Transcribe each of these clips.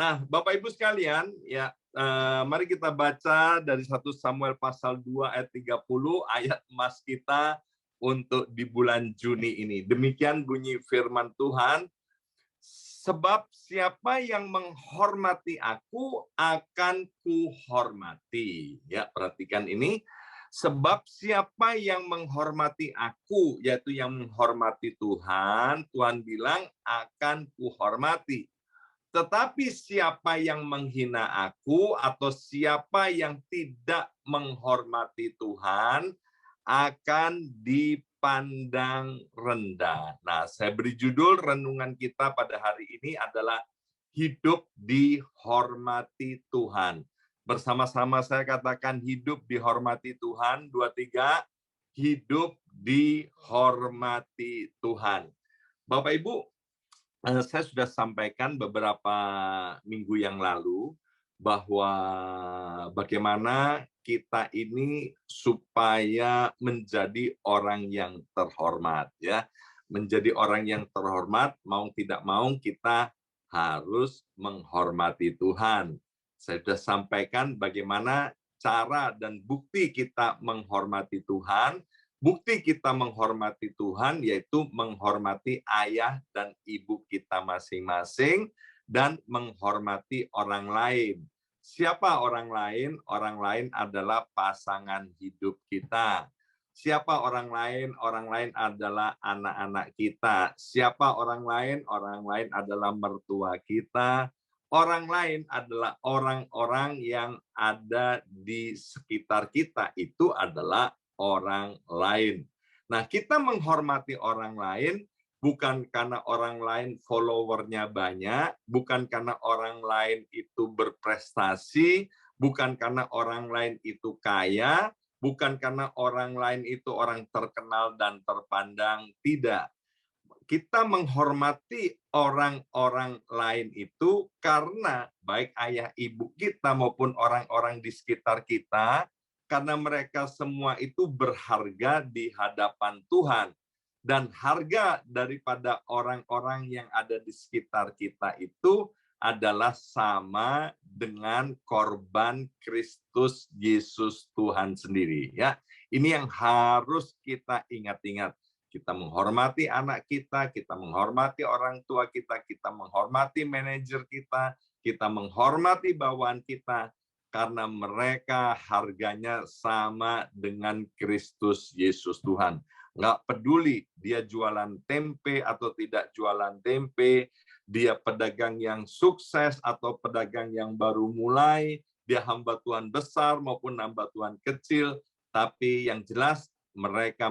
Nah, Bapak Ibu sekalian, ya, mari kita baca dari 1 Samuel pasal 2 ayat 30, ayat emas kita untuk di bulan Juni ini. Demikian bunyi firman Tuhan, sebab siapa yang menghormati aku akan kuhormati. Ya, perhatikan ini. Sebab siapa yang menghormati aku, yaitu yang menghormati Tuhan, Tuhan bilang akan kuhormati. Tetapi siapa yang menghina aku atau siapa yang tidak menghormati Tuhan akan dipandang rendah. Nah, saya beri judul renungan kita pada hari ini adalah hidup dihormati Tuhan. Bersama-sama saya katakan hidup dihormati Tuhan. 2, 3, hidup dihormati Tuhan. Bapak Ibu, saya sudah sampaikan beberapa minggu yang lalu bahwa bagaimana kita ini supaya menjadi orang yang terhormat, ya. Menjadi orang yang terhormat, mau tidak mau kita harus menghormati Tuhan. Saya sudah sampaikan bagaimana cara dan bukti kita menghormati Tuhan. Bukti kita menghormati Tuhan yaitu menghormati ayah dan ibu kita masing-masing dan menghormati orang lain. Siapa orang lain? Orang lain adalah pasangan hidup kita. Siapa orang lain? Orang lain adalah anak-anak kita. Siapa orang lain? Orang lain adalah mertua kita. Orang lain adalah orang-orang yang ada di sekitar kita. Itu adalah orang lain. Nah, kita menghormati orang lain bukan karena orang lain followernya banyak, bukan karena orang lain itu berprestasi, bukan karena orang lain itu kaya, bukan karena orang lain itu orang terkenal dan terpandang, tidak. Kita menghormati orang-orang lain itu karena baik ayah ibu kita maupun orang-orang di sekitar kita, karena mereka semua itu berharga di hadapan Tuhan. Dan harga daripada orang-orang yang ada di sekitar kita itu adalah sama dengan korban Kristus Yesus Tuhan sendiri. Ya, ini yang harus kita ingat-ingat. Kita menghormati anak kita menghormati orang tua kita menghormati manajer kita menghormati bawahan kita, karena mereka harganya sama dengan Kristus Yesus Tuhan. Nggak peduli dia jualan tempe atau tidak jualan tempe, dia pedagang yang sukses atau pedagang yang baru mulai, dia hamba Tuhan besar maupun hamba Tuhan kecil, tapi yang jelas mereka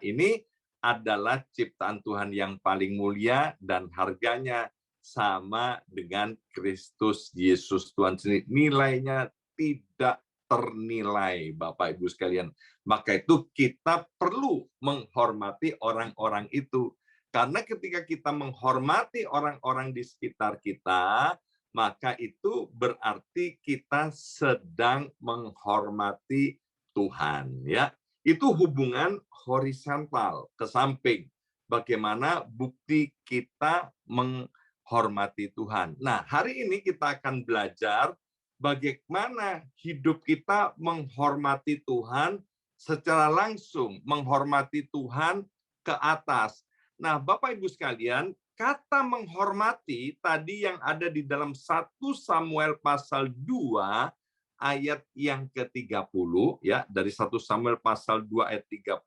ini adalah ciptaan Tuhan yang paling mulia dan harganya sama dengan Kristus Yesus Tuhan sendiri. Nilainya tidak ternilai, Bapak Ibu sekalian. Maka itu kita perlu menghormati orang-orang itu. Karena ketika kita menghormati orang-orang di sekitar kita, maka itu berarti kita sedang menghormati Tuhan, ya. Itu hubungan horizontal ke samping. Bagaimana bukti kita menghormati Tuhan. Nah, hari ini kita akan belajar bagaimana hidup kita menghormati Tuhan secara langsung, menghormati Tuhan ke atas. Nah, Bapak Ibu sekalian, kata menghormati tadi yang ada di dalam 1 Samuel pasal 2 ayat yang ke-30, ya, dari 1 Samuel pasal 2 ayat 30,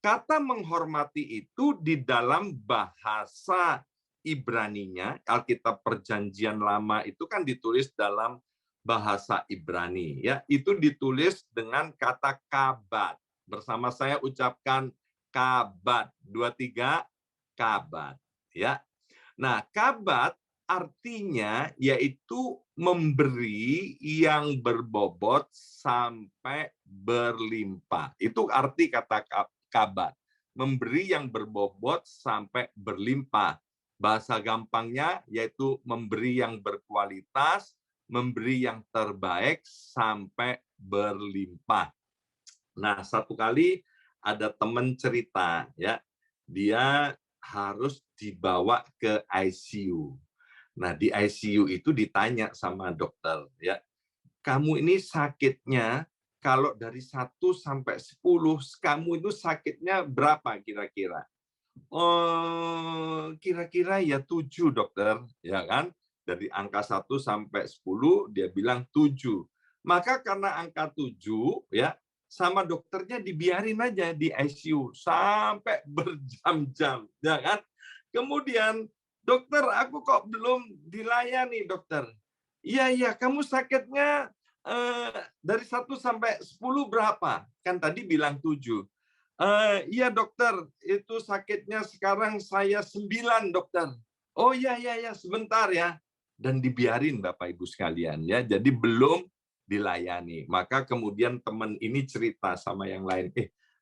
kata menghormati itu di dalam bahasa Ibraninya, Alkitab Perjanjian Lama itu kan ditulis dalam bahasa Ibrani, ya. Itu ditulis dengan kata kabat. Bersama saya ucapkan kabat. 2, 3, kabat, ya. Nah, kabat artinya yaitu memberi yang berbobot sampai berlimpah. Itu arti kata kabat. Memberi yang berbobot sampai berlimpah. Bahasa gampangnya yaitu memberi yang berkualitas, memberi yang terbaik sampai berlimpah. Nah, satu kali ada teman cerita, ya, dia harus dibawa ke ICU. Nah, di ICU itu ditanya sama dokter, ya, kamu ini sakitnya kalau dari 1 sampai 10, kamu itu sakitnya berapa kira-kira? Kira-kira ya 7 dokter, ya kan? Dari angka 1 sampai 10 dia bilang 7. Maka karena angka 7, ya, sama dokternya dibiarin aja di ICU sampai berjam-jam, ya kan? Kemudian, dokter, aku kok belum dilayani, dokter. Iya, iya, kamu sakitnya dari 1 sampai 10 berapa? Kan tadi bilang 7. Iya dokter, itu sakitnya sekarang saya 9 dokter. Oh iya iya iya, sebentar ya. Dan dibiarin Bapak Ibu sekalian ya. Jadi belum dilayani. Maka kemudian teman ini cerita sama yang lain,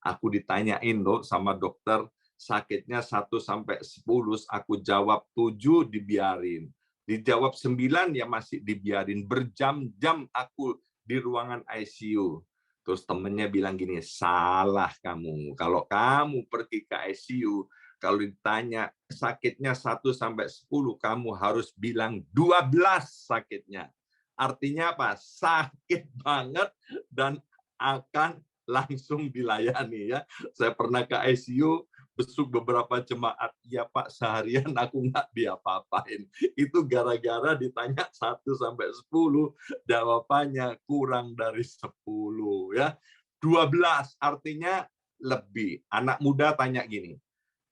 aku ditanyain loh sama dokter sakitnya 1 sampai 10, aku jawab 7 dibiarin. Dijawab 9 ya masih dibiarin. Berjam-jam aku di ruangan ICU. Terus temennya bilang gini, salah kamu. Kalau kamu pergi ke ICU, kalau ditanya sakitnya 1 sampai 10, kamu harus bilang 12 sakitnya. Artinya apa? Sakit banget dan akan langsung dilayani ya. Saya pernah ke ICU, besuk beberapa jemaat, ya Pak, seharian aku nggak diapa-apain. Itu gara-gara ditanya 1 sampai 10, jawabannya kurang dari 10 ya. 12 artinya lebih. Anak muda tanya gini,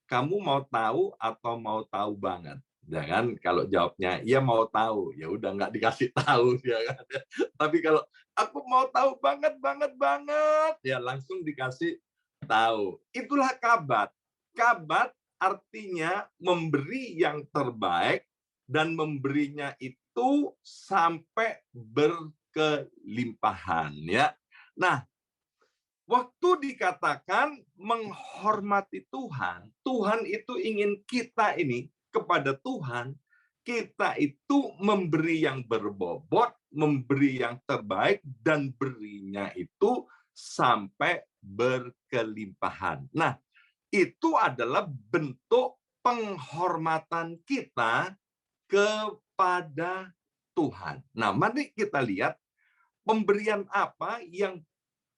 kamu mau tahu atau mau tahu banget? Ya kan, kalau jawabnya iya mau tahu, ya udah nggak dikasih tahu ya kan. Tapi kalau aku mau tahu banget banget banget, ya langsung dikasih tahu. Itulah kabat. Kabat artinya memberi yang terbaik dan memberinya itu sampai berkelimpahan ya. Nah, waktu dikatakan menghormati Tuhan, Tuhan itu ingin kita ini kepada Tuhan, kita itu memberi yang berbobot, memberi yang terbaik, dan berinya itu sampai berkelimpahan. Nah, itu adalah bentuk penghormatan kita kepada Tuhan. Nah, mari kita lihat pemberian apa yang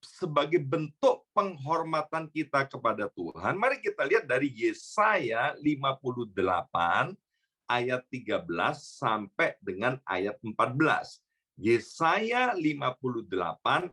sebagai bentuk penghormatan kita kepada Tuhan. Mari kita lihat dari Yesaya 58 ayat 13 sampai dengan ayat 14. Yesaya 58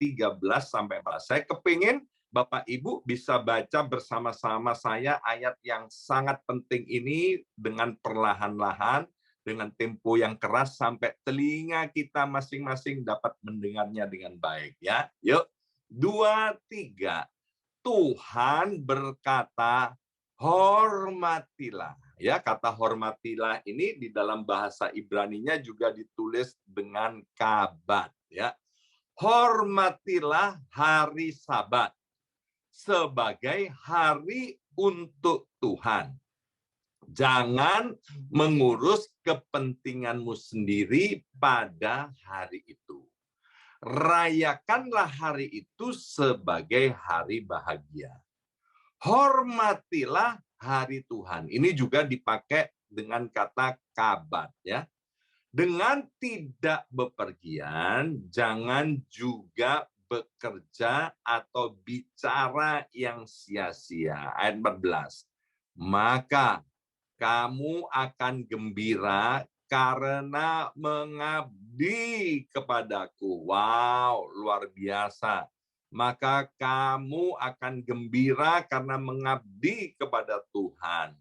13 sampai 14. Saya kepingin Bapak Ibu bisa baca bersama-sama saya ayat yang sangat penting ini dengan perlahan-lahan, dengan tempo yang keras sampai telinga kita masing-masing dapat mendengarnya dengan baik ya. Yuk, 2, 3. Tuhan berkata, hormatilah. Ya, kata hormatilah ini di dalam bahasa Ibraninya juga ditulis dengan kabat ya. Hormatilah hari Sabat sebagai hari untuk Tuhan. Jangan mengurus kepentinganmu sendiri pada hari itu. Rayakanlah hari itu sebagai hari bahagia. Hormatilah hari Tuhan. Ini juga dipakai dengan kata kabat ya. Dengan tidak bepergian, jangan juga bekerja atau bicara yang sia-sia. Ayat 14. Maka kamu akan gembira karena mengabdi kepadaku. Wow, luar biasa. Maka kamu akan gembira karena mengabdi kepada Tuhan.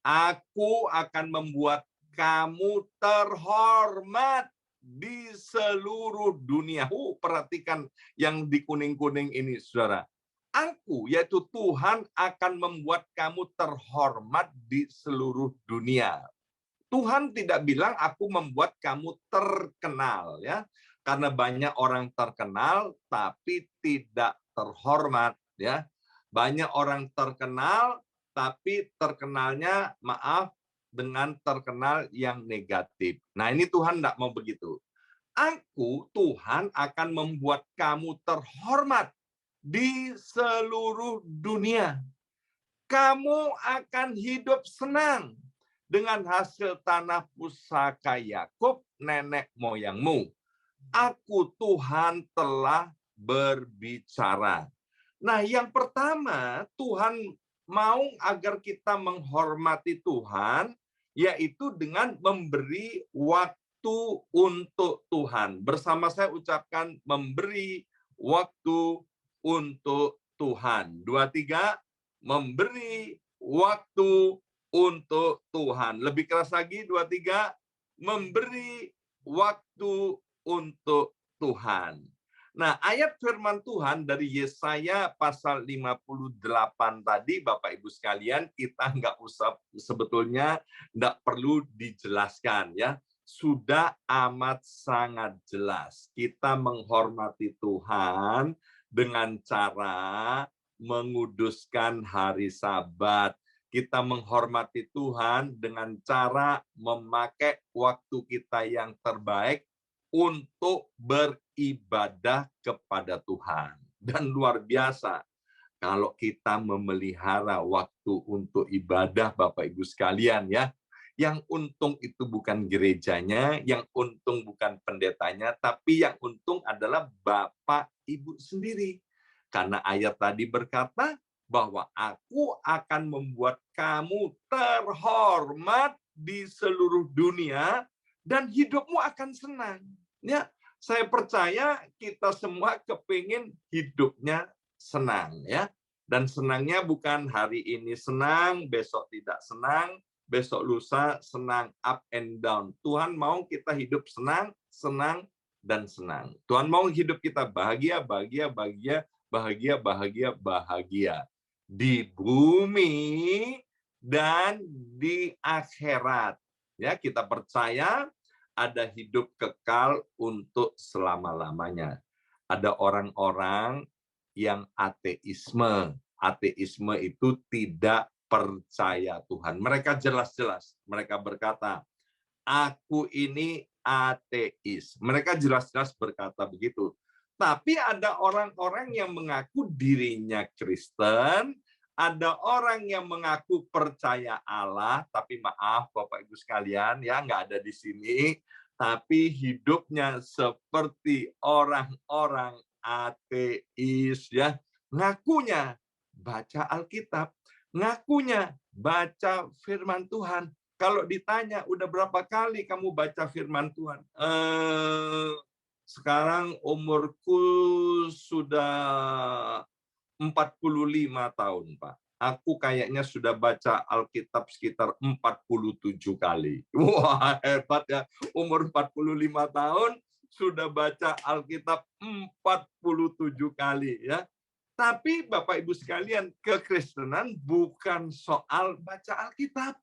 Aku akan membuat kamu terhormat di seluruh dunia. Perhatikan yang di kuning-kuning ini, saudara. Aku, yaitu Tuhan, akan membuat kamu terhormat di seluruh dunia. Tuhan tidak bilang aku membuat kamu terkenal, ya, karena banyak orang terkenal tapi tidak terhormat, ya. Banyak orang terkenal tapi terkenalnya, maaf, dengan terkenal yang negatif. Nah, ini Tuhan tidak mau begitu. Aku, Tuhan, akan membuat kamu terhormat di seluruh dunia. Kamu akan hidup senang dengan hasil tanah pusaka Yakub nenek moyangmu. Aku Tuhan telah berbicara. Nah, yang pertama, Tuhan mau agar kita menghormati Tuhan, yaitu dengan memberi waktu untuk Tuhan. Bersama saya ucapkan memberi waktu untuk Tuhan. 2, 3, memberi waktu untuk Tuhan. Lebih keras lagi, 2, 3, memberi waktu untuk Tuhan. Nah, ayat firman Tuhan dari Yesaya pasal 58 tadi, Bapak Ibu sekalian, kita nggak usah sebetulnya nggak perlu dijelaskan ya. Sudah amat sangat jelas. Kita menghormati Tuhan dengan cara menguduskan hari Sabat. Kita menghormati Tuhan dengan cara memakai waktu kita yang terbaik untuk beribadah kepada Tuhan. Dan luar biasa, kalau kita memelihara waktu untuk ibadah, Bapak Ibu sekalian ya, yang untung itu bukan gerejanya, yang untung bukan pendetanya, tapi yang untung adalah Bapak Ibu sendiri. Karena ayat tadi berkata bahwa aku akan membuat kamu terhormat di seluruh dunia dan hidupmu akan senang. Ya, saya percaya kita semua kepingin hidupnya senang ya. Dan senangnya bukan hari ini senang, besok tidak senang, besok lusa senang, up and down. Tuhan mau kita hidup senang, senang, dan senang. Tuhan mau hidup kita bahagia, bahagia, bahagia, bahagia, bahagia, bahagia. Di bumi dan di akhirat. Ya, kita percaya ada hidup kekal untuk selama-lamanya. Ada orang-orang yang ateisme. Ateisme itu tidak percaya Tuhan. Mereka jelas-jelas, mereka berkata, aku ini ateis. Mereka jelas-jelas berkata begitu. Tapi ada orang-orang yang mengaku dirinya Kristen, ada orang yang mengaku percaya Allah, tapi maaf Bapak Ibu sekalian, ya nggak ada di sini, tapi hidupnya seperti orang-orang ateis, ya ngakunya baca Alkitab, ngakunya baca firman Tuhan. Kalau ditanya, udah berapa kali kamu baca firman Tuhan? Sekarang umurku sudah 45 tahun, Pak. Aku kayaknya sudah baca Alkitab sekitar 47 kali. Wah, hebat ya. Umur 45 tahun, sudah baca Alkitab 47 kali. Ya. Tapi Bapak Ibu sekalian, kekristenan bukan soal baca Alkitab.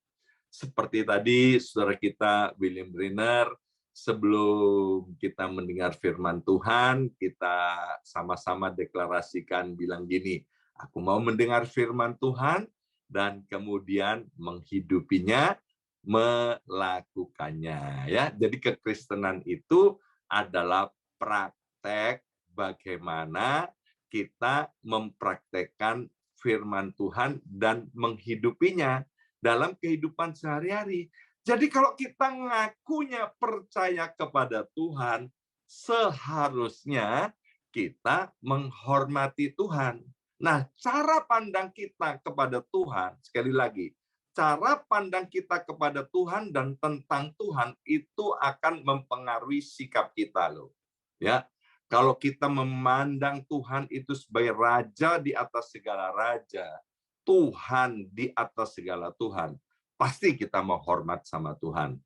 Seperti tadi, saudara kita William Brenner, sebelum kita mendengar firman Tuhan, kita sama-sama deklarasikan bilang gini, aku mau mendengar firman Tuhan dan kemudian menghidupinya, melakukannya. Ya, jadi kekristenan itu adalah praktek bagaimana kita mempraktekkan firman Tuhan dan menghidupinya dalam kehidupan sehari-hari. Jadi kalau kita ngakunya percaya kepada Tuhan, seharusnya kita menghormati Tuhan. Nah, cara pandang kita kepada Tuhan, sekali lagi, cara pandang kita kepada Tuhan dan tentang Tuhan itu akan mempengaruhi sikap kita loh. Ya, kalau kita memandang Tuhan itu sebagai raja di atas segala raja, Tuhan di atas segala Tuhan, pasti kita mau hormat sama Tuhan.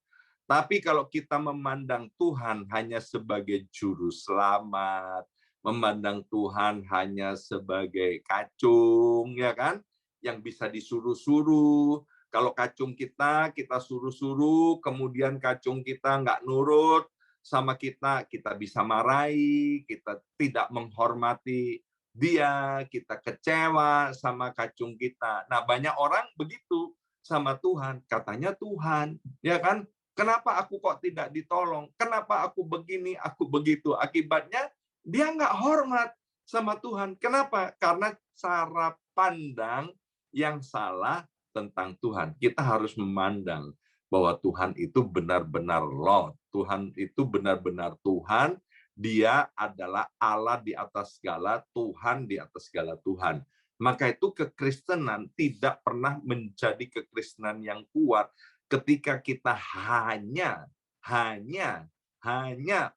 Tapi kalau kita memandang Tuhan hanya sebagai juru selamat, memandang Tuhan hanya sebagai kacung, ya kan, yang bisa disuruh-suruh. Kalau kacung kita suruh-suruh, kemudian kacung kita nggak nurut sama kita bisa marahi, kita tidak menghormati dia, kita kecewa sama kacung kita. Nah, banyak orang begitu sama Tuhan, katanya Tuhan, ya kan? Kenapa aku kok tidak ditolong? Kenapa aku begini, aku begitu? Akibatnya dia nggak hormat sama Tuhan. Kenapa? Karena cara pandang yang salah tentang Tuhan. Kita harus memandang bahwa Tuhan itu benar-benar Lord. Tuhan itu benar-benar Tuhan. Dia adalah Allah di atas segala, Tuhan di atas segala Tuhan. Maka itu kekristenan tidak pernah menjadi kekristenan yang kuat ketika kita hanya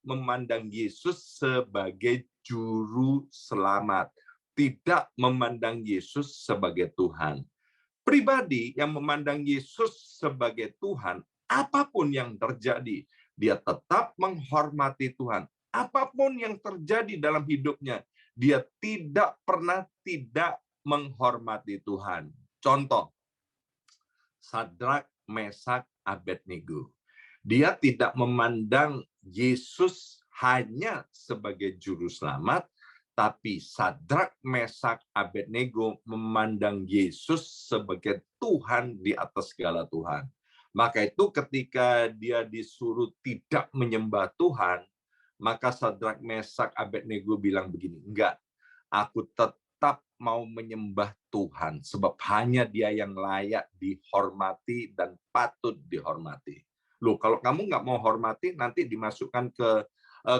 memandang Yesus sebagai juru selamat, tidak memandang Yesus sebagai Tuhan. Pribadi yang memandang Yesus sebagai Tuhan, apapun yang terjadi, dia tetap menghormati Tuhan. Apapun yang terjadi dalam hidupnya, dia tidak pernah tidak menghormati Tuhan. Contoh, Sadrak, Mesak, Abednego. Dia tidak memandang Yesus hanya sebagai juru selamat, tapi Sadrak, Mesak, Abednego memandang Yesus sebagai Tuhan di atas segala Tuhan. Maka itu ketika dia disuruh tidak menyembah Tuhan, maka Sadrak, Mesak, Abednego bilang begini, enggak, aku tetap mau menyembah Tuhan, sebab hanya Dia yang layak dihormati dan patut dihormati. Loh, kalau kamu nggak mau hormati, nanti dimasukkan ke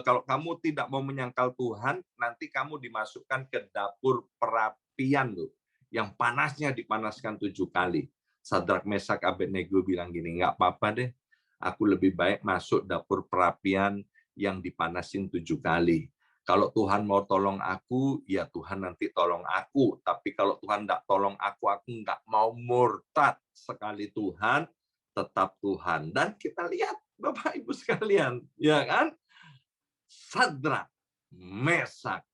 kalau kamu tidak mau menyangkal Tuhan, nanti kamu dimasukkan ke dapur perapian loh, yang panasnya dipanaskan 7 kali. Sadrak, Mesak, Abednego bilang gini, nggak apa-apa deh, aku lebih baik masuk dapur perapian yang dipanasin 7 kali. Kalau Tuhan mau tolong aku, ya Tuhan nanti tolong aku. Tapi kalau Tuhan tidak tolong aku nggak mau murtad. Sekali Tuhan, tetap Tuhan. Dan kita lihat, Bapak Ibu sekalian, ya kan? Sadrak, Mesak,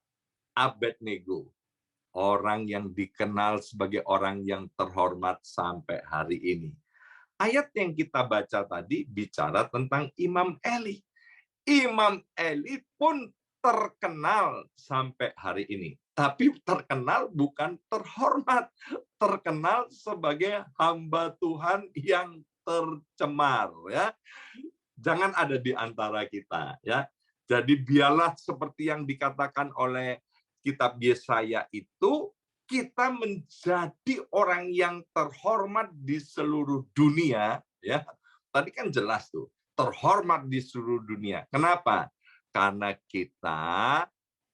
Abednego, orang yang dikenal sebagai orang yang terhormat sampai hari ini. Ayat yang kita baca tadi bicara tentang Imam Eli. Imam Eli pun terkenal sampai hari ini. Tapi terkenal bukan terhormat. Terkenal sebagai hamba Tuhan yang tercemar. Ya. Jangan ada di antara kita. Ya. Jadi biarlah seperti yang dikatakan oleh kitab Yesaya itu, kita menjadi orang yang terhormat di seluruh dunia. Ya. Tadi kan jelas tuh. Terhormat di seluruh dunia. Kenapa? Karena kita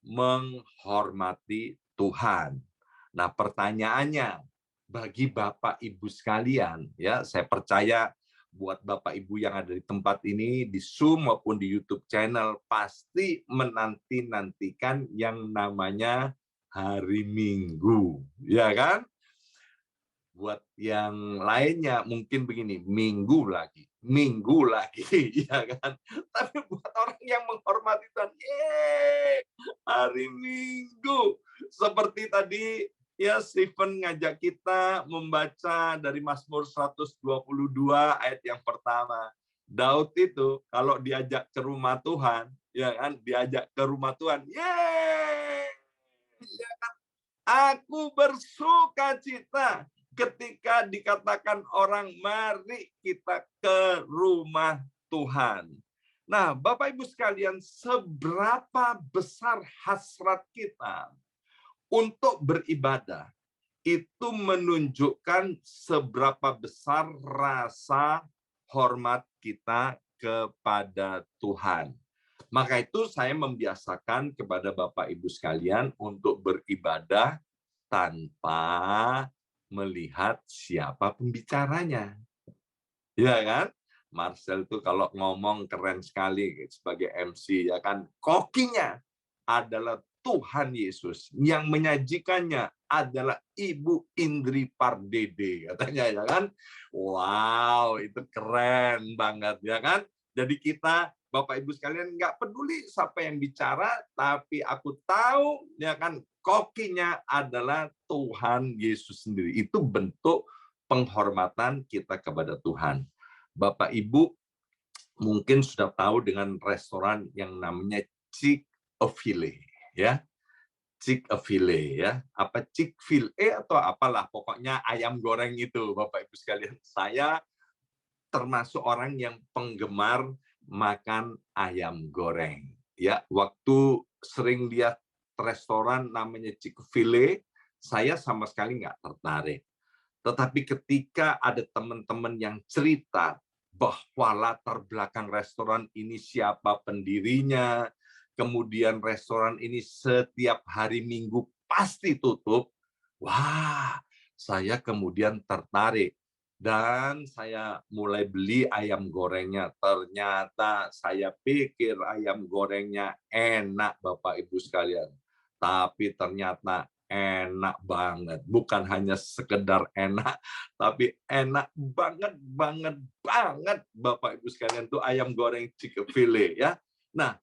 menghormati Tuhan. Nah, pertanyaannya bagi Bapak Ibu sekalian, ya, saya percaya buat Bapak Ibu yang ada di tempat ini di Zoom maupun di YouTube channel pasti menanti-nantikan yang namanya hari Minggu, ya kan? Buat yang lainnya mungkin begini, minggu lagi, ya kan? Tapi buat orang yang menghormati Tuhan, hari Minggu. Seperti tadi ya Stephen ngajak kita membaca dari Mazmur 122 ayat yang pertama. Daud itu kalau diajak ke rumah Tuhan, ya kan, diajak ke rumah Tuhan, ya kan? Aku bersukacita ketika dikatakan orang, mari kita ke rumah Tuhan. Nah, Bapak Ibu sekalian, seberapa besar hasrat kita untuk beribadah, itu menunjukkan seberapa besar rasa hormat kita kepada Tuhan. Maka itu saya membiasakan kepada Bapak Ibu sekalian untuk beribadah tanpa melihat siapa pembicaranya. Ya kan? Marcel itu kalau ngomong keren sekali sebagai MC, ya kan? Kokinya adalah Tuhan Yesus, yang menyajikannya adalah Ibu Indri Pardede, katanya, ya kan? Wow, itu keren banget, ya kan? Jadi kita, Bapak Ibu sekalian, nggak peduli siapa yang bicara, tapi aku tahu, ya kan, kokinya adalah Tuhan Yesus sendiri. Itu bentuk penghormatan kita kepada Tuhan. Bapak Ibu mungkin sudah tahu dengan restoran yang namanya Chick-fil-A, ya. Chick-fil-A, ya. Apa Chick-fil-A atau apalah, pokoknya ayam goreng itu, Bapak Ibu sekalian. Saya termasuk orang yang penggemar makan ayam goreng. Ya, waktu sering lihat restoran namanya Chick-fil-A, saya sama sekali nggak tertarik. Tetapi ketika ada teman-teman yang cerita bahwa latar belakang restoran ini siapa pendirinya, kemudian restoran ini setiap hari Minggu pasti tutup. Wah, saya kemudian tertarik dan saya mulai beli ayam gorengnya. Ternyata saya pikir ayam gorengnya enak, Bapak Ibu sekalian. Tapi ternyata enak banget. Bukan hanya sekedar enak, tapi enak banget, banget, banget, Bapak Ibu sekalian. Itu ayam goreng Chick-fil-A ya. Nah,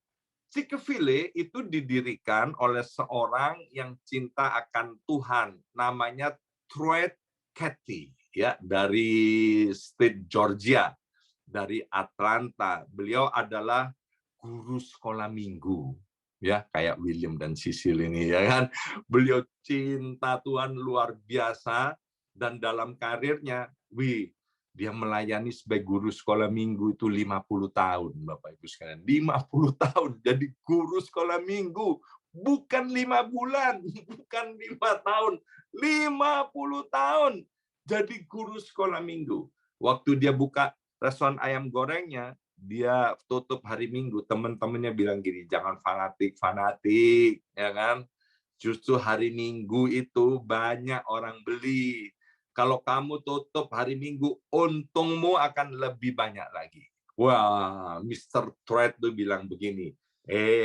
Chick-fil-A itu didirikan oleh seorang yang cinta akan Tuhan, namanya Truett Cathy, ya, dari state Georgia, dari Atlanta. Beliau adalah guru sekolah minggu, ya, kayak William dan Sisil ini, ya kan. Beliau cinta Tuhan luar biasa, dan dalam karirnya, dia melayani sebagai guru sekolah minggu itu 50 tahun, Bapak Ibu sekalian. 50 tahun jadi guru sekolah minggu. Bukan 5 bulan, bukan 5 tahun. 50 tahun jadi guru sekolah minggu. Waktu dia buka restoran ayam gorengnya, dia tutup hari Minggu. Teman-temannya bilang gini, jangan fanatik, ya kan? Justru hari Minggu itu banyak orang beli. Kalau kamu tutup hari Minggu, untungmu akan lebih banyak lagi. Wah, Mr. Thread tuh bilang begini,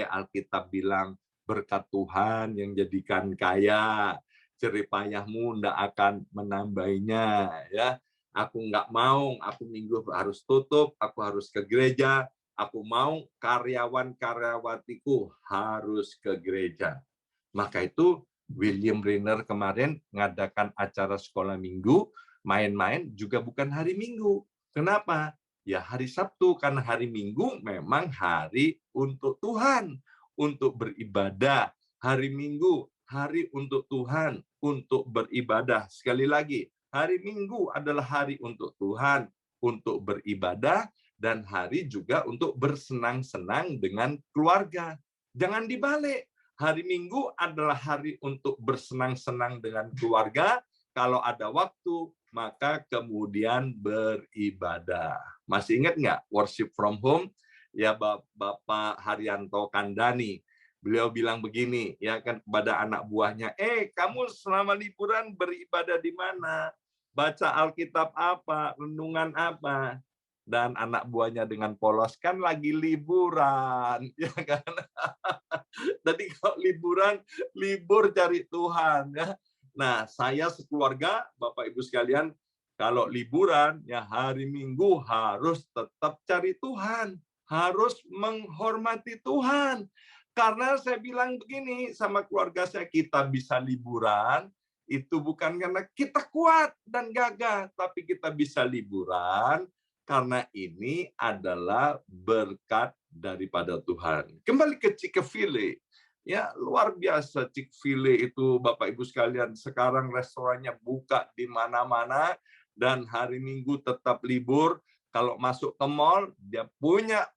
Alkitab bilang, berkat Tuhan yang jadikan kaya, jerih payahmu tidak akan menambahinya. Ya, aku nggak mau, aku Minggu harus tutup, aku harus ke gereja, aku mau karyawan-karyawatiku harus ke gereja. Maka itu William Renner kemarin mengadakan acara sekolah minggu, main-main juga bukan hari Minggu. Kenapa? Ya hari Sabtu, karena hari Minggu memang hari untuk Tuhan, untuk beribadah. Hari Minggu, hari untuk Tuhan, untuk beribadah. Sekali lagi, hari Minggu adalah hari untuk Tuhan, untuk beribadah, dan hari juga untuk bersenang-senang dengan keluarga. Jangan dibalik. Hari Minggu adalah hari untuk bersenang-senang dengan keluarga. Kalau ada waktu, maka kemudian beribadah. Masih ingat nggak worship from home? Ya, Bapak Haryanto Kandani. Beliau bilang begini, ya kan, kepada anak buahnya, kamu selama liburan beribadah di mana? Baca Alkitab apa? Renungan apa? Dan anak buahnya dengan polos, kan lagi liburan, ya kan? Tadi kalau liburan, libur cari Tuhan, ya. Nah, saya sekeluarga, Bapak Ibu sekalian, kalau liburan, ya hari Minggu harus tetap cari Tuhan, harus menghormati Tuhan. Karena saya bilang begini sama keluarga saya, kita bisa liburan, itu bukan karena kita kuat dan gagah, tapi kita bisa liburan karena ini adalah berkat daripada Tuhan. Kembali ke Chick-fil-A. Ya, luar biasa Chick-fil-A itu, Bapak Ibu sekalian. Sekarang restorannya buka di mana-mana dan hari Minggu tetap libur. Kalau masuk ke mall, dia punya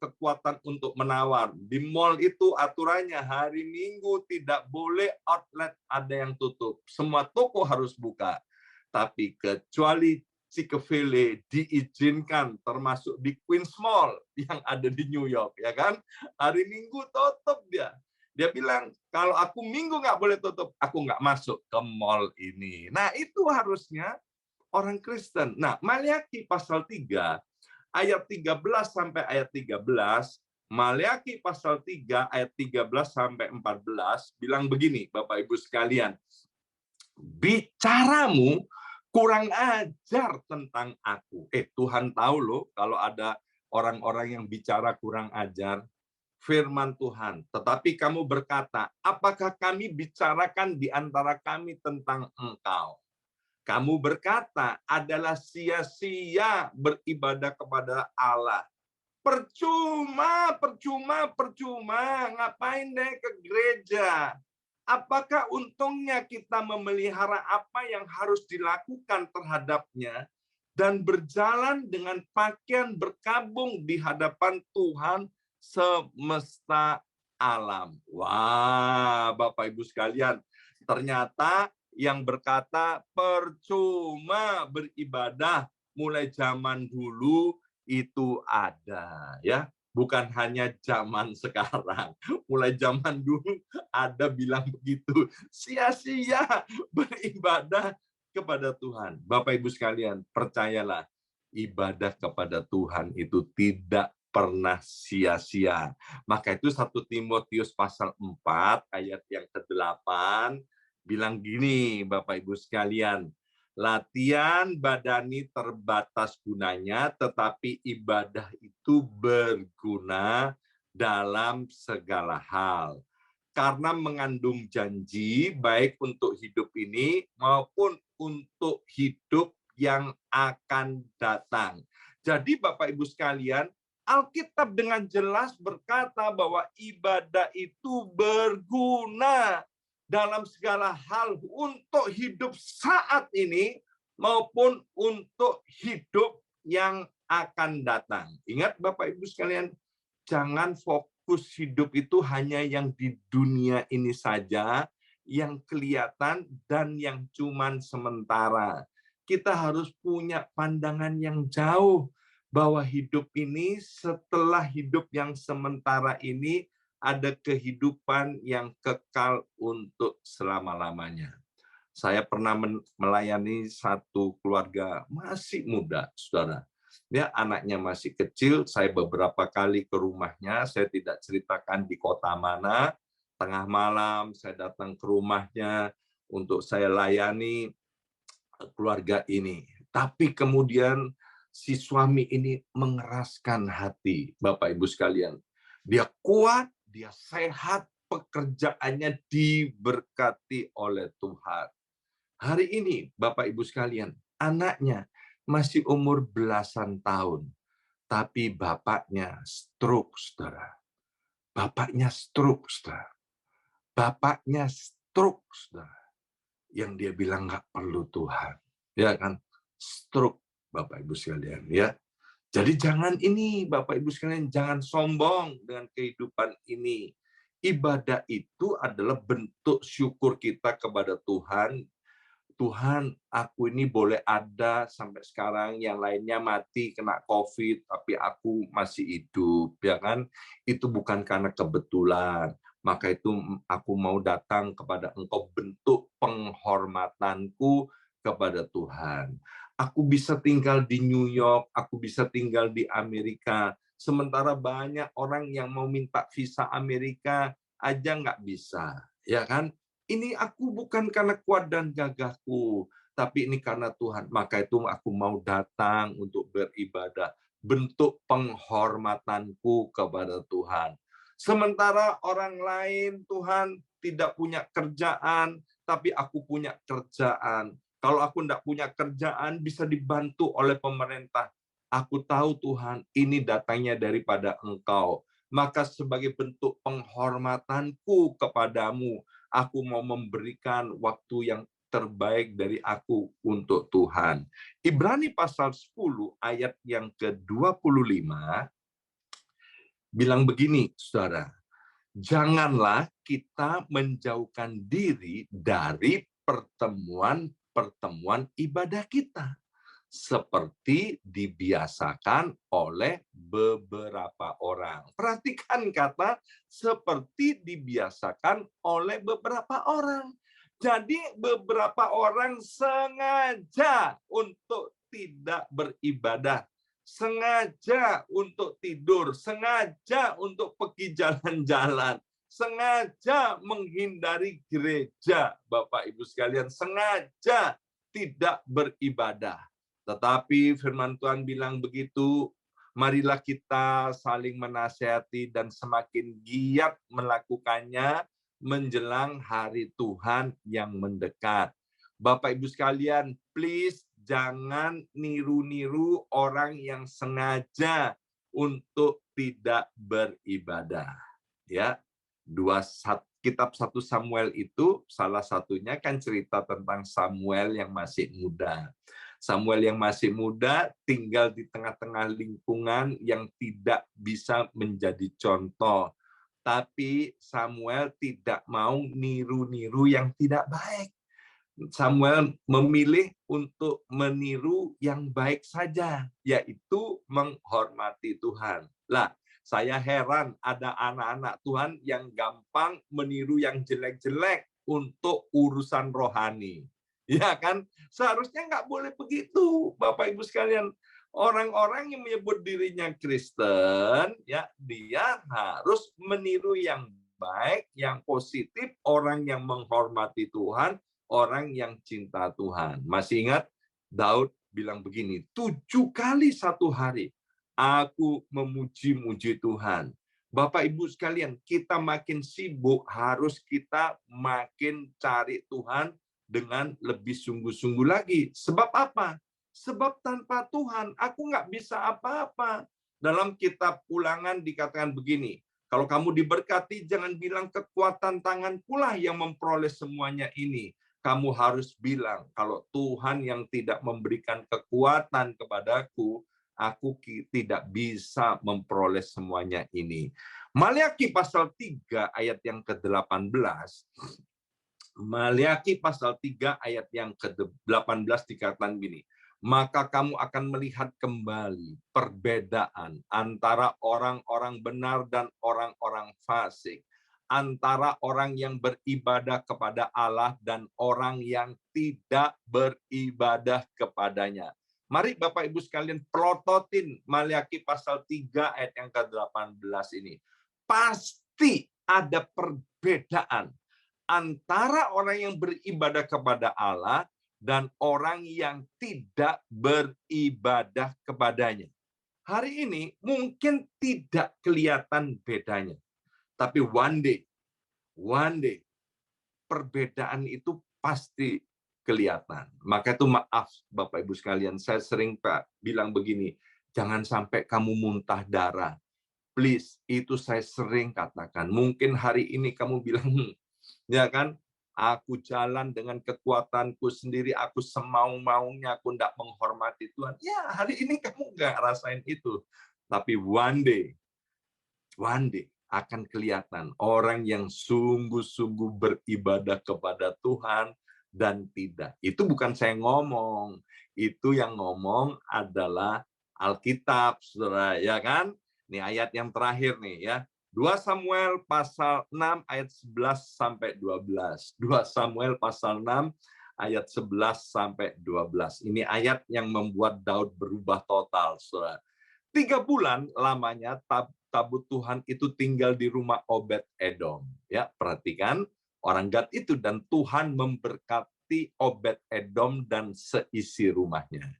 kekuatan untuk menawar. Di mall itu aturannya hari Minggu tidak boleh outlet ada yang tutup. Semua toko harus buka. Tapi kecuali Chick-fil-A diizinkan, termasuk di Queens Mall yang ada di New York, ya kan? Hari Minggu tutup dia. Dia bilang, kalau aku Minggu nggak boleh tutup, aku nggak masuk ke mall ini. Nah, itu harusnya orang Kristen. Nah, Maliaki pasal 3, ayat 13 sampai ayat 13, Maliaki pasal 3, ayat 13 sampai 14, bilang begini, Bapak Ibu sekalian, bicaramu kurang ajar tentang aku. Tuhan tahu loh kalau ada orang-orang yang bicara kurang ajar. Firman Tuhan. Tetapi kamu berkata, apakah kami bicarakan di antara kami tentang engkau? Kamu berkata, adalah sia-sia beribadah kepada Allah. Percuma, percuma, percuma. Ngapain deh ke gereja? Apakah untungnya kita memelihara apa yang harus dilakukan terhadapnya dan berjalan dengan pakaian berkabung di hadapan Tuhan semesta alam. Wah, Bapak Ibu sekalian, ternyata yang berkata percuma beribadah, mulai zaman dulu itu ada, ya. Bukan hanya zaman sekarang. Mulai zaman dulu ada bilang begitu. Sia-sia beribadah kepada Tuhan. Bapak Ibu sekalian, percayalah, ibadah kepada Tuhan itu tidak pernah sia-sia. Maka itu 1 Timotius pasal 4 ayat yang ke-8 bilang gini, Bapak Ibu sekalian, latihan badani terbatas gunanya, tetapi ibadah itu berguna dalam segala hal. Karena mengandung janji baik untuk hidup ini maupun untuk hidup yang akan datang. Jadi Bapak Ibu sekalian, Alkitab dengan jelas berkata bahwa ibadah itu berguna dalam segala hal untuk hidup saat ini maupun untuk hidup yang akan datang. Ingat Bapak Ibu sekalian, jangan fokus hidup itu hanya yang di dunia ini saja, yang kelihatan dan yang cuman sementara. Kita harus punya pandangan yang jauh bahwa hidup ini, setelah hidup yang sementara ini, ada kehidupan yang kekal untuk selama-lamanya. Saya pernah melayani satu keluarga masih muda, saudara. Ya, anaknya masih kecil, saya beberapa kali ke rumahnya, saya tidak ceritakan di kota mana, tengah malam saya datang ke rumahnya untuk saya layani keluarga ini. Tapi kemudian si suami ini mengeraskan hati, Bapak Ibu sekalian. Dia kuat, dia sehat, pekerjaannya diberkati oleh Tuhan. Hari ini, Bapak Ibu sekalian, anaknya masih umur belasan tahun, tapi bapaknya stroke, saudara. Bapaknya stroke, saudara. Bapaknya stroke, saudara. Yang dia bilang nggak perlu Tuhan. Ya kan? Stroke, Bapak Ibu sekalian. Ya. Jadi jangan ini, Bapak Ibu sekalian, jangan sombong dengan kehidupan ini. Ibadah itu adalah bentuk syukur kita kepada Tuhan. Tuhan, aku ini boleh ada sampai sekarang, yang lainnya mati kena COVID, tapi aku masih hidup, ya kan? Itu bukan karena kebetulan. Maka itu aku mau datang kepada Engkau, bentuk penghormatanku kepada Tuhan. Aku bisa tinggal di New York, aku bisa tinggal di Amerika, sementara banyak orang yang mau minta visa Amerika aja nggak bisa, ya kan? Ini aku bukan karena kuat dan gagahku, tapi ini karena Tuhan. Maka itu aku mau datang untuk beribadah. Bentuk penghormatanku kepada Tuhan. Sementara orang lain, Tuhan, tidak punya kerjaan, tapi aku punya kerjaan. Kalau aku tidak punya kerjaan, bisa dibantu oleh pemerintah. Aku tahu Tuhan, ini datangnya daripada Engkau. Maka sebagai bentuk penghormatanku kepadamu, aku mau memberikan waktu yang terbaik dari aku untuk Tuhan. Ibrani pasal 10 ayat yang ke-25 bilang begini, saudara. Janganlah kita menjauhkan diri dari pertemuan-pertemuan ibadah kita, seperti dibiasakan oleh beberapa orang. Perhatikan kata seperti dibiasakan oleh beberapa orang. Jadi beberapa orang sengaja untuk tidak beribadah, sengaja untuk tidur, sengaja untuk pergi jalan-jalan, sengaja menghindari gereja, Bapak Ibu sekalian, sengaja tidak beribadah. Tetapi firman Tuhan bilang begitu, marilah kita saling menasihati dan semakin giat melakukannya menjelang hari Tuhan yang mendekat. Bapak Ibu sekalian, please jangan niru-niru orang yang sengaja untuk tidak beribadah. Ya, kitab 1 Samuel itu salah satunya kan cerita tentang Samuel yang masih muda. Samuel yang masih muda tinggal di tengah-tengah lingkungan yang tidak bisa menjadi contoh. Tapi Samuel tidak mau niru-niru yang tidak baik. Samuel memilih untuk meniru yang baik saja, yaitu menghormati Tuhan. Lah, saya heran ada anak-anak Tuhan yang gampang meniru yang jelek-jelek untuk urusan rohani. Ya kan? Seharusnya nggak boleh begitu, Bapak Ibu sekalian. Orang-orang yang menyebut dirinya Kristen, ya dia harus meniru yang baik, yang positif, orang yang menghormati Tuhan, orang yang cinta Tuhan. Masih ingat Daud bilang begini, 7 kali satu hari aku memuji-muji Tuhan. Bapak Ibu sekalian, kita makin sibuk, harus kita makin cari Tuhan dengan lebih sungguh-sungguh lagi. Sebab apa? Sebab tanpa Tuhan, aku nggak bisa apa-apa. Dalam kitab Ulangan dikatakan begini, kalau kamu diberkati, jangan bilang kekuatan tanganku lah yang memperoleh semuanya ini. Kamu harus bilang, kalau Tuhan yang tidak memberikan kekuatan kepadaku, aku tidak bisa memperoleh semuanya ini. Maliaki pasal 3 ayat yang ke-18, Maliaki pasal 3 ayat yang ke-18 dikatakan gini, maka kamu akan melihat kembali perbedaan antara orang-orang benar dan orang-orang fasik, antara orang yang beribadah kepada Allah dan orang yang tidak beribadah kepadanya. Mari Bapak Ibu sekalian pelototin Maliaki pasal 3 ayat yang ke-18 ini. Pasti ada perbedaan antara orang yang beribadah kepada Allah dan orang yang tidak beribadah kepadanya. Hari ini mungkin tidak kelihatan bedanya. Tapi one day, perbedaan itu pasti kelihatan. Maka itu maaf Bapak Ibu sekalian, saya sering bilang begini, jangan sampai kamu muntah darah. Please, itu saya sering katakan. Mungkin hari ini kamu bilang, ya kan, aku jalan dengan kekuatanku sendiri, aku semau-maunya, aku tidak menghormati Tuhan. Ya, hari ini kamu nggak rasain itu. Tapi one day akan kelihatan orang yang sungguh-sungguh beribadah kepada Tuhan dan tidak. Itu bukan saya ngomong, itu yang ngomong adalah Alkitab, saudara, ya kan? Ini ayat yang terakhir nih ya. 2 Samuel pasal 6 ayat 11 sampai 12. 2 Samuel pasal 6 ayat 11 sampai 12. Ini ayat yang membuat Daud berubah total, saudara. 3 bulan lamanya tabut Tuhan itu tinggal di rumah Obed Edom. Ya, perhatikan orang Gad itu, dan Tuhan memberkati Obed Edom dan seisi rumahnya.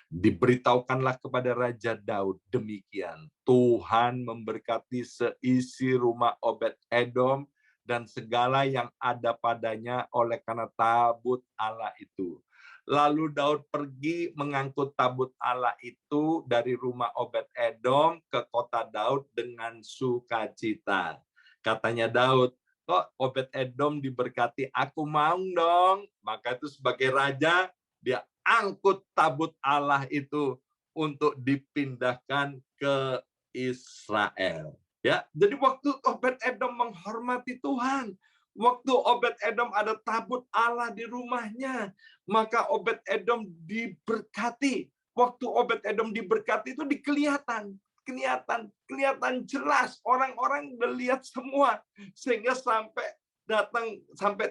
Diberitahukanlah kepada Raja Daud demikian, Tuhan memberkati seisi rumah Obed Edom dan segala yang ada padanya oleh karena tabut Allah itu. Lalu Daud pergi mengangkut tabut Allah itu dari rumah Obed Edom ke kota Daud dengan sukacita. Katanya Daud, kok Obed Edom diberkati, aku mau dong. Maka itu sebagai raja, dia angkut tabut Allah itu untuk dipindahkan ke Israel. Ya, jadi waktu Obed Edom menghormati Tuhan, waktu Obed Edom ada tabut Allah di rumahnya, maka Obed Edom diberkati. Waktu Obed Edom diberkati itu kelihatan jelas, orang-orang udah lihat semua, sehingga sampai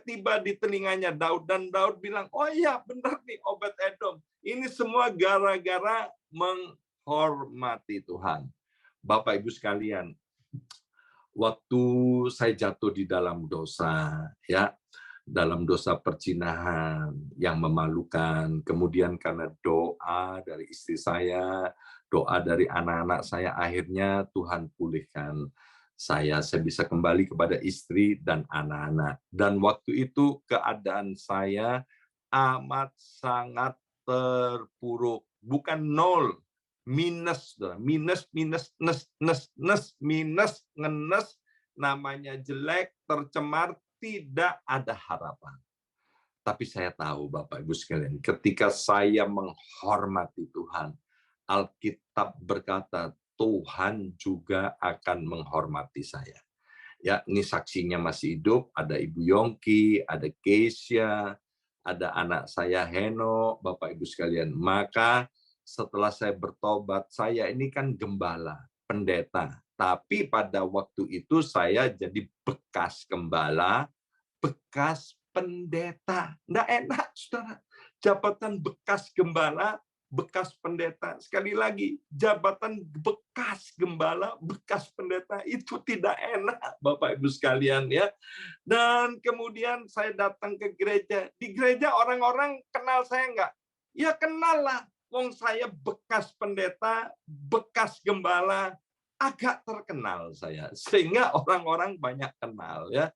tiba di telinganya Daud, dan Daud bilang, oh iya benar nih Obed Edom, ini semua gara-gara menghormati Tuhan. Bapak Ibu sekalian, waktu saya jatuh di dalam dosa, ya, dalam dosa perzinahan yang memalukan, kemudian karena doa dari istri saya, doa dari anak-anak saya, akhirnya Tuhan pulihkan saya bisa kembali kepada istri dan anak-anak. Dan waktu itu keadaan saya amat sangat terpuruk, bukan nol, minus, ngenes, namanya jelek, tercemar, tidak ada harapan. Tapi saya tahu Bapak Ibu sekalian, ketika saya menghormati Tuhan, Alkitab berkata Tuhan juga akan menghormati saya. Ya, ini saksinya masih hidup, ada Ibu Yongki, ada Keisha, ada anak saya Heno, Bapak Ibu sekalian. Maka setelah saya bertobat, saya ini kan gembala, pendeta. Tapi pada waktu itu saya jadi bekas gembala, bekas pendeta. Nggak enak, saudara. Jabatan bekas gembala, bekas pendeta. Sekali lagi, jabatan bekas gembala, bekas pendeta, itu tidak enak, Bapak Ibu sekalian, ya. Dan kemudian saya datang ke gereja. Di gereja orang-orang kenal saya nggak? Ya kenal lah. Wong saya bekas pendeta, bekas gembala, agak terkenal saya. Sehingga orang-orang banyak kenal, ya.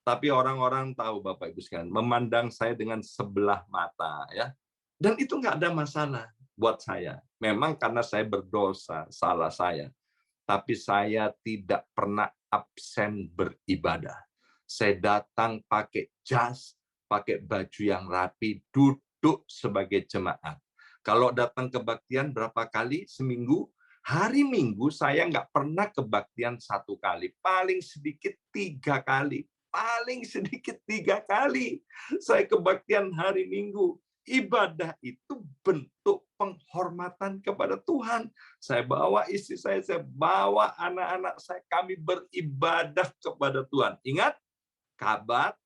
Tapi orang-orang tahu, Bapak Ibu sekalian, memandang saya dengan sebelah mata, ya. Dan itu nggak ada masalah buat saya. Memang karena saya berdosa, salah saya. Tapi saya tidak pernah absen beribadah. Saya datang pakai jas, pakai baju yang rapi, duduk sebagai jemaat. Kalau datang kebaktian berapa kali seminggu? Hari Minggu saya nggak pernah kebaktian 1 kali, paling sedikit 3 kali. Paling sedikit 3 kali saya kebaktian hari Minggu. Ibadah itu bentuk penghormatan kepada Tuhan. Saya bawa istri saya bawa anak-anak saya, kami beribadah kepada Tuhan. Ingat, kabat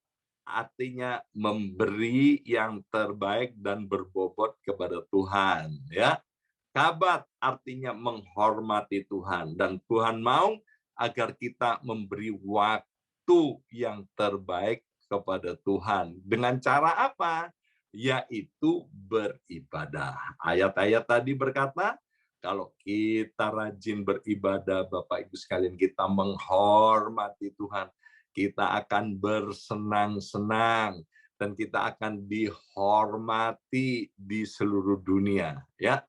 artinya memberi yang terbaik dan berbobot kepada Tuhan, ya. Kabat artinya menghormati Tuhan, dan Tuhan mau agar kita memberi waktu yang terbaik kepada Tuhan. Dengan cara apa? Yaitu beribadah. Ayat-ayat tadi berkata, kalau kita rajin beribadah, Bapak Ibu sekalian, kita menghormati Tuhan, kita akan bersenang-senang dan kita akan dihormati di seluruh dunia, ya.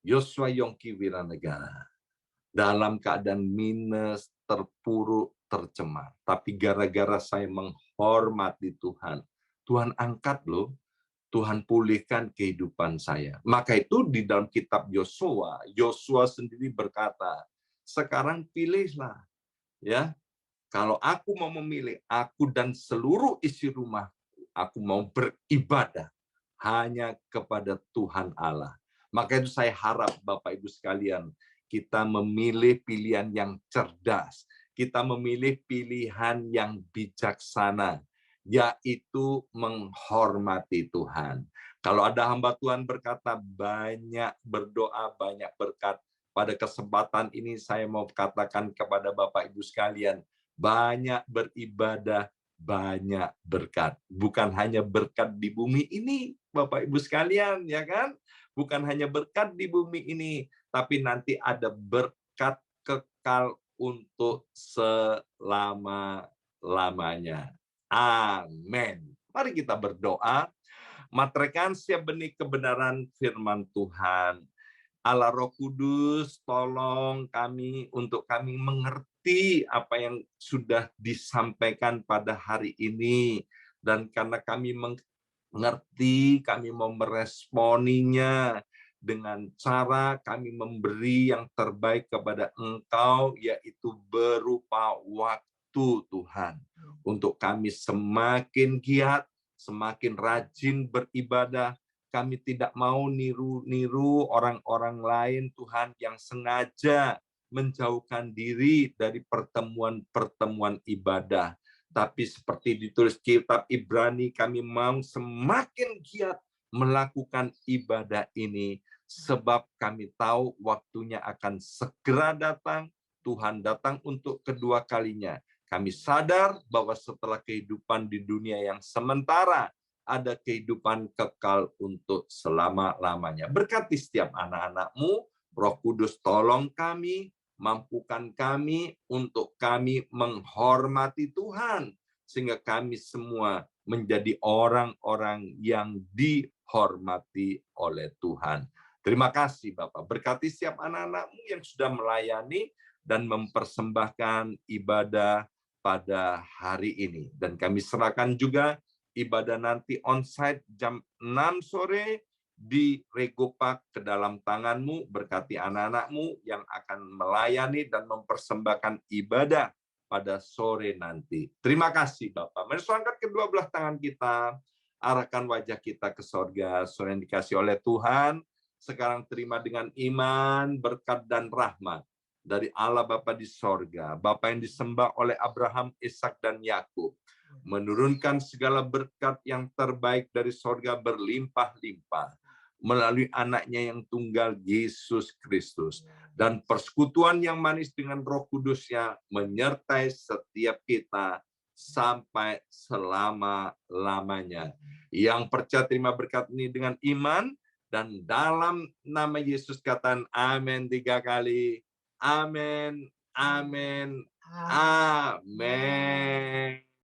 Yosua Yongki Wiranegara dalam keadaan minus, terpuruk, tercemar. Tapi gara-gara saya menghormati Tuhan, Tuhan angkat loh, Tuhan pulihkan kehidupan saya. Maka itu di dalam kitab Yosua, Yosua sendiri berkata, sekarang pilihlah, ya. Kalau aku mau memilih, aku dan seluruh isi rumah, aku mau beribadah hanya kepada Tuhan Allah. Maka itu saya harap Bapak Ibu sekalian, kita memilih pilihan yang cerdas, kita memilih pilihan yang bijaksana, yaitu menghormati Tuhan. Kalau ada hamba Tuhan berkata banyak berdoa, banyak berkat, pada kesempatan ini saya mau katakan kepada Bapak Ibu sekalian, banyak beribadah, banyak berkat. Bukan hanya berkat di bumi ini, Bapak Ibu sekalian, ya kan? Bukan hanya berkat di bumi ini, tapi nanti ada berkat kekal untuk selama-lamanya. Amin. Mari kita berdoa. Materaikan setiap benih kebenaran firman Tuhan. Allah Roh Kudus, tolong kami untuk kami mengerti apa yang sudah disampaikan pada hari ini. Dan karena kami mengerti, kami mau meresponinya dengan cara kami memberi yang terbaik kepada Engkau, yaitu berupa waktu, Tuhan. Untuk kami semakin giat, semakin rajin beribadah. Kami tidak mau niru-niru orang-orang lain, Tuhan, yang sengaja menjauhkan diri dari pertemuan-pertemuan ibadah. Tapi seperti ditulis kitab Ibrani, kami mau semakin giat melakukan ibadah ini, sebab kami tahu waktunya akan segera datang, Tuhan datang untuk kedua kalinya. Kami sadar bahwa setelah kehidupan di dunia yang sementara, ada kehidupan kekal untuk selama-lamanya. Berkati setiap anak-anak-Mu, Roh Kudus tolong kami, mampukan kami untuk kami menghormati Tuhan, sehingga kami semua menjadi orang-orang yang dihormati oleh Tuhan. Terima kasih Bapak, berkati setiap anak-anak-Mu yang sudah melayani dan mempersembahkan ibadah pada hari ini. Dan kami serahkan juga ibadah nanti onsite jam 6 sore di Regopak ke dalam tangan-Mu, berkati anak-anak-Mu yang akan melayani dan mempersembahkan ibadah pada sore nanti. Terima kasih Bapak. Mari angkat kedua belah tangan kita. arahkan wajah kita ke sorga. Saudara yang dikasih oleh Tuhan, sekarang terima dengan iman, berkat dan rahmat dari Allah Bapa di sorga, Bapa yang disembah oleh Abraham, Ishak dan Yakub, menurunkan segala berkat yang terbaik dari sorga berlimpah-limpah melalui anaknya yang tunggal Yesus Kristus. Dan persekutuan yang manis dengan Roh Kudusnya menyertai setiap kita sampai selama-lamanya. Yang percaya terima berkat ini dengan iman, dan dalam nama Yesus katakan amin 3 kali. Amin, amin, amin.